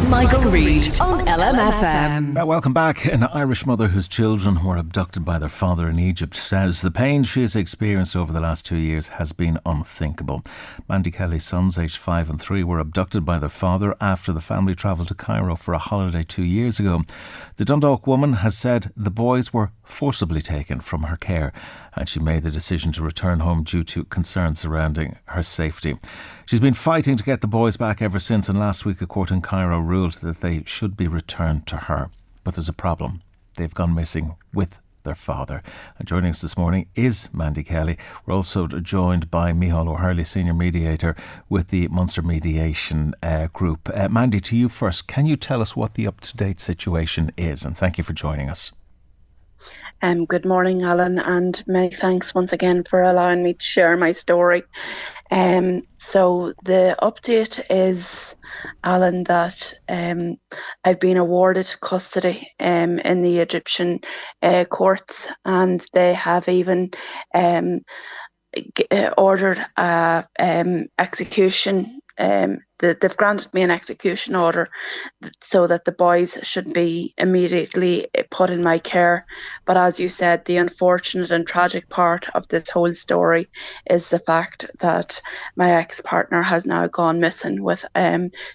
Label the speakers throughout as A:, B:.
A: Michael Reade on LMFM.
B: Welcome back. An Irish mother whose children were abducted by their father in Egypt says the pain she has experienced over the last 2 years has been unthinkable. Mandy Kelly's sons, aged 5 and 3, were abducted by their father after the family travelled to Cairo for a holiday 2 years ago. The Dundalk woman has said the boys were forcibly taken from her care and she made the decision to return home due to concerns surrounding her safety. She's been fighting to get the boys back ever since, and last week a court in Cairo ruled that they should be returned to her. But there's a problem. They've gone missing with their father. And joining us this morning is Mandy Kelly. We're also joined by Miceal O'Hurley, Senior Mediator with the Munster Mediation Group. Mandy, to you first. Can you tell us what the up-to-date situation is? And thank you for joining us.
C: Good morning, Alan, and many thanks once again for allowing me to share my story. So the update is, Alan, that I've been awarded custody in the Egyptian courts, and they have even ordered execution. They've granted me an execution order so that the boys should be immediately put in my care. But as you said, the unfortunate and tragic part of this whole story is the fact that my ex-partner has now gone missing with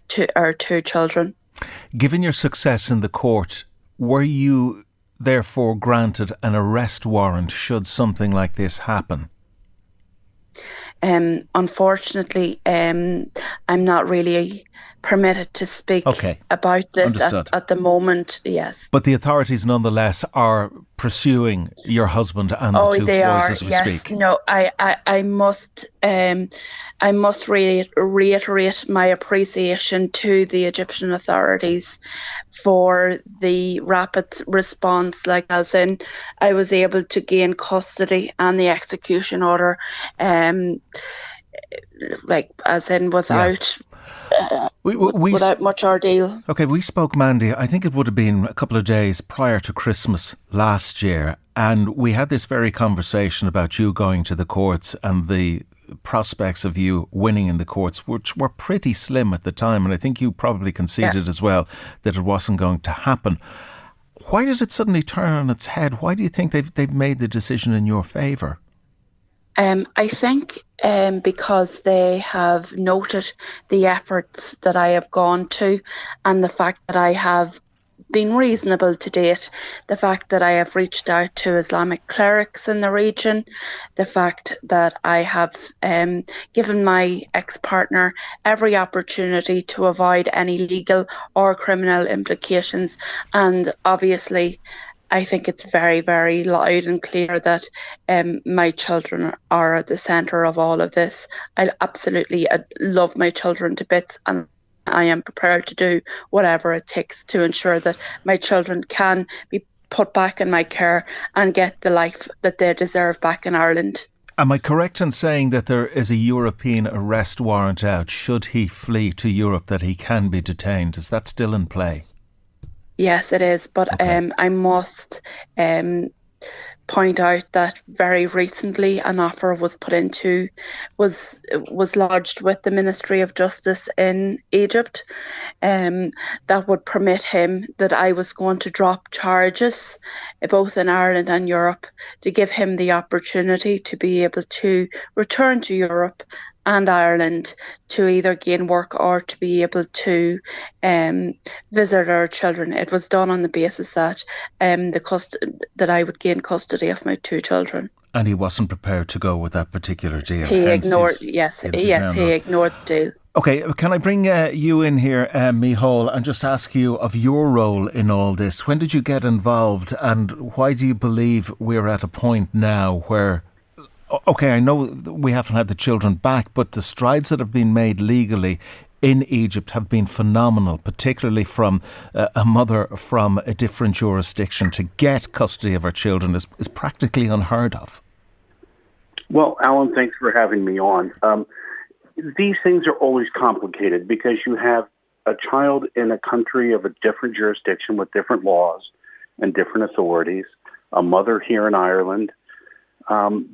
C: two children.
B: Given your success in the court, were you therefore granted an arrest warrant should something like this happen?
C: Unfortunately, I'm not really permitted to speak about this at the moment, yes.
B: But the authorities nonetheless are pursuing your husband and the two boys as we speak.
C: No, I must reiterate my appreciation to the Egyptian authorities for the rapid response, like as in I was able to gain custody and the execution order, like as in without... without much ordeal.
B: Okay, we spoke, Mandy, I think it would have been a couple of days prior to Christmas last year, and we had this very conversation about you going to the courts and the prospects of you winning in the courts, which were pretty slim at the time, and I think you probably conceded as well that it wasn't going to happen. Why did it suddenly turn on its head? Why do you think they've made the decision in your favour?
C: I think because they have noted the efforts that I have gone to and the fact that I have been reasonable to date, the fact that I have reached out to Islamic clerics in the region, the fact that I have given my ex-partner every opportunity to avoid any legal or criminal implications, and obviously I think it's very, very loud and clear that my children are at the centre of all of this. I absolutely love my children to bits, and I am prepared to do whatever it takes to ensure that my children can be put back in my care and get the life that they deserve back in Ireland.
B: Am I correct in saying that there is a European arrest warrant out should he flee to Europe, that he can be detained? Is that still in play?
C: Yes, it is, but I must point out that very recently an offer was lodged with the Ministry of Justice in Egypt that would permit him, that I was going to drop charges both in Ireland and Europe to give him the opportunity to be able to return to Europe and Ireland to either gain work or to be able to visit our children. It was done on the basis that that I would gain custody of my two children.
B: And he wasn't prepared to go with that particular deal.
C: He ignored. He ignored the deal.
B: Okay, can I bring you in here, Miceal, and just ask you of your role in all this? When did you get involved, and why do you believe we're at a point now where, okay, I know we haven't had the children back, but the strides that have been made legally in Egypt have been phenomenal, particularly from a mother from a different jurisdiction to get custody of her children is practically unheard of.
D: Well, Alan, thanks for having me on. These things are always complicated because you have a child in a country of a different jurisdiction with different laws and different authorities, a mother here in Ireland.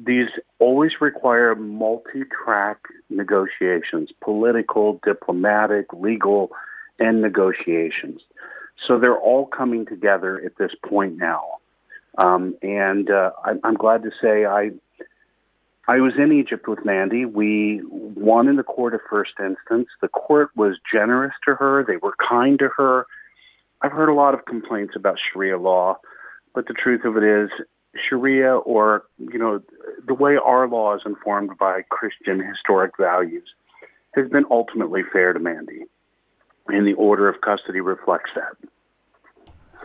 D: These always require multi-track negotiations, political, diplomatic, legal, and negotiations. So they're all coming together at this point now. I'm glad to say I was in Egypt with Mandy. We won in the court of first instance. The court was generous to her. They were kind to her. I've heard a lot of complaints about Sharia law, but the truth of it is Sharia, or, the way our law is informed by Christian historic values, has been ultimately fair to Mandy. And the order of custody reflects that.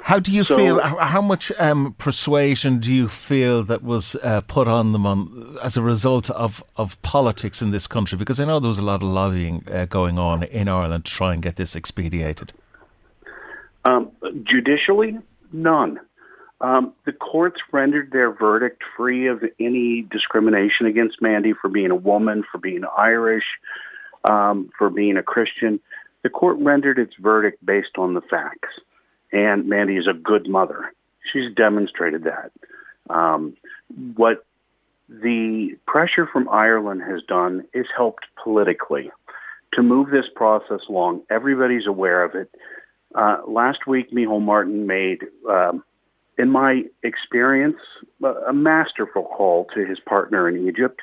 B: How do you feel? How much persuasion do you feel that was put on them as a result of politics in this country? Because I know there was a lot of lobbying going on in Ireland to try and get this expedited.
D: Judicially, none. The courts rendered their verdict free of any discrimination against Mandy for being a woman, for being Irish, for being a Christian. The court rendered its verdict based on the facts. And Mandy is a good mother. She's demonstrated that. What the pressure from Ireland has done is helped politically to move this process along. Everybody's aware of it. Last week, Michael Martin made, in my experience, a masterful call to his partner in Egypt.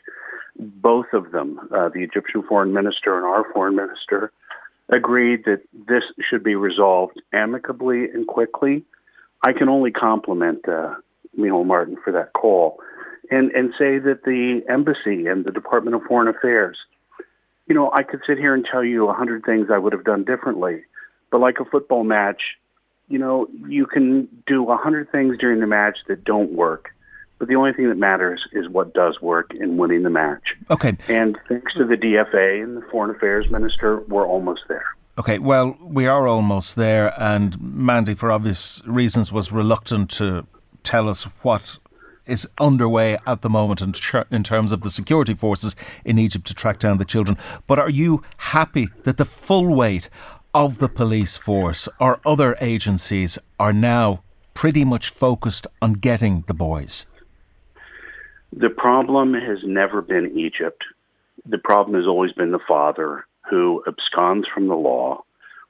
D: Both of them, the Egyptian foreign minister and our foreign minister, agreed that this should be resolved amicably and quickly. I can only compliment Michael Martin for that call and say that the embassy and the Department of Foreign Affairs, I could sit here and tell you 100 things I would have done differently, but like a football match, you can do 100 things during the match that don't work. But the only thing that matters is what does work in winning the match.
B: Okay.
D: And thanks to the DFA and the Foreign Affairs Minister, we're almost there.
B: Okay, well, we are almost there, and Mandy, for obvious reasons, was reluctant to tell us what is underway at the moment in terms of the security forces in Egypt to track down the children. But are you happy that the full weight of the police force or other agencies are now pretty much focused on getting the boys?
D: The problem has never been Egypt. The problem has always been the father who absconds from the law,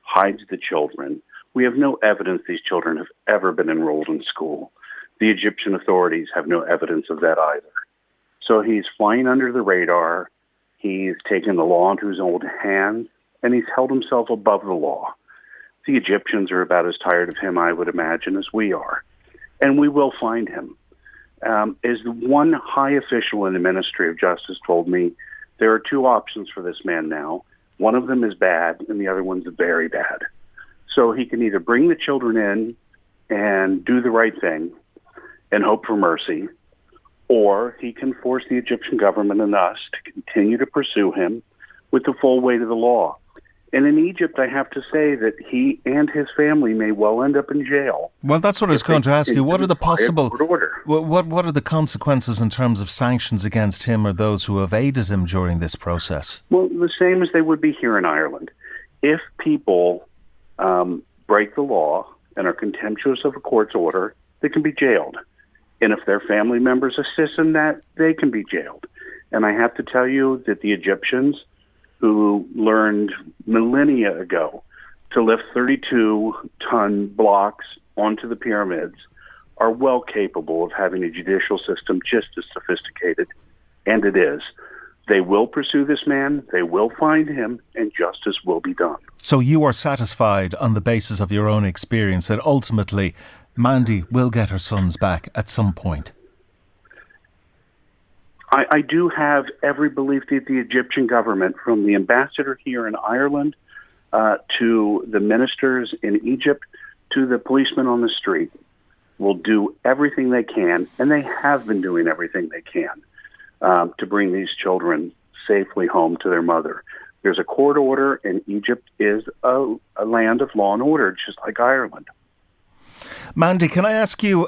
D: hides the children. We have no evidence these children have ever been enrolled in school. The Egyptian authorities have no evidence of that either. So he's flying under the radar. He's taken the law into his own hands, and he's held himself above the law. The Egyptians are about as tired of him, I would imagine, as we are. And we will find him. As one high official in the Ministry of Justice told me, there are two options for this man now. One of them is bad, and the other one's very bad. So he can either bring the children in and do the right thing and hope for mercy, or he can force the Egyptian government and us to continue to pursue him with the full weight of the law. And in Egypt, I have to say that he and his family may well end up in jail.
B: Well, that's what I was going to ask you. What are the possible,
D: order.
B: what are the consequences in terms of sanctions against him or those who have aided him during this process?
D: Well, the same as they would be here in Ireland. If people break the law and are contemptuous of a court's order, they can be jailed. And if their family members assist in that, they can be jailed. And I have to tell you that the Egyptians, who learned millennia ago to lift 32-ton blocks onto the pyramids, are well capable of having a judicial system just as sophisticated, and it is. They will pursue this man, they will find him, and justice will be done.
B: So you are satisfied on the basis of your own experience that ultimately Mandy will get her sons back at some point?
D: I do have every belief that the Egyptian government, from the ambassador here in Ireland to the ministers in Egypt to the policemen on the street, will do everything they can, and they have been doing everything they can to bring these children safely home to their mother. There's a court order, and Egypt is a land of law and order, just like Ireland.
B: Mandy, can I ask you...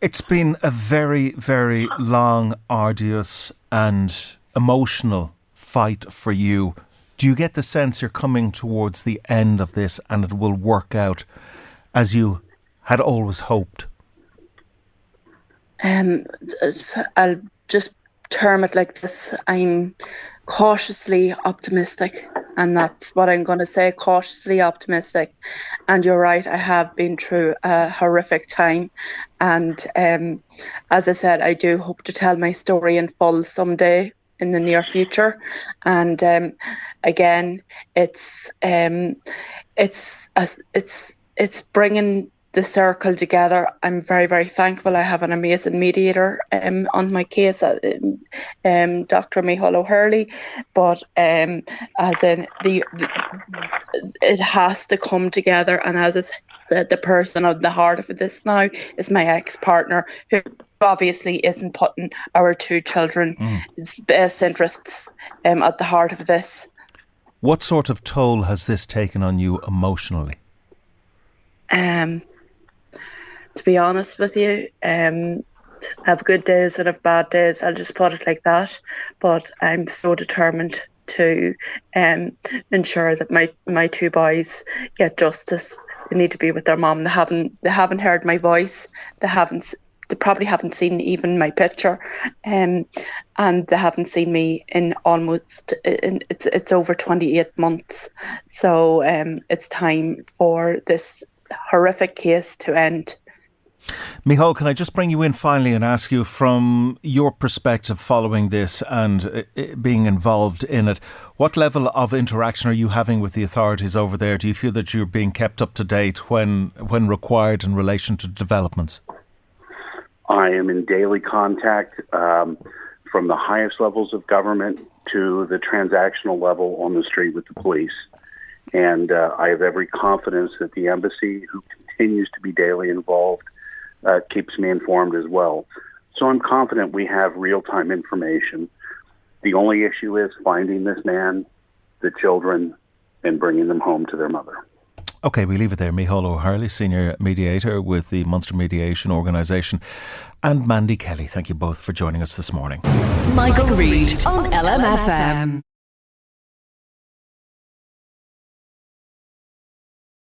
B: It's been a very, very long, arduous and emotional fight for you. Do you get the sense you're coming towards the end of this and it will work out as you had always hoped?
C: I'll just term it like this. I'm cautiously optimistic, and that's what I'm going to say, cautiously optimistic. And you're right, I have been through a horrific time, and as I said, I do hope to tell my story in full someday in the near future. And again, it's bringing the circle together. I'm very, very thankful. I have an amazing mediator on my case, Dr. Miceal O'Hurley. But as in it has to come together. And as I said, the person at the heart of this now is my ex-partner, who obviously isn't putting our two children's best interests at the heart of this.
B: What sort of toll has this taken on you emotionally?
C: To be honest with you, I have good days and I have bad days. I'll just put it like that. But I'm so determined to ensure that my two boys get justice. They need to be with their mum. They haven't heard my voice. They probably haven't seen even my picture, and they haven't seen me in almost it's over 28 months. So it's time for this horrific case to end.
B: Micheál, can I just bring you in finally and ask you, from your perspective following this and being involved in it, what level of interaction are you having with the authorities over there? Do you feel that you're being kept up to date when required in relation to developments?
D: I am in daily contact from the highest levels of government to the transactional level on the street with the police. And I have every confidence that the embassy, who continues to be daily involved, keeps me informed as well. So I'm confident we have real-time information. The only issue is finding this man, the children, and bringing them home to their mother.
B: OK, we leave it there. Miceal O'Hurley, Senior Mediator with the Munster Mediation Organisation, and Mandy Kelly. Thank you both for joining us this morning.
A: Michael Reade on LMFM.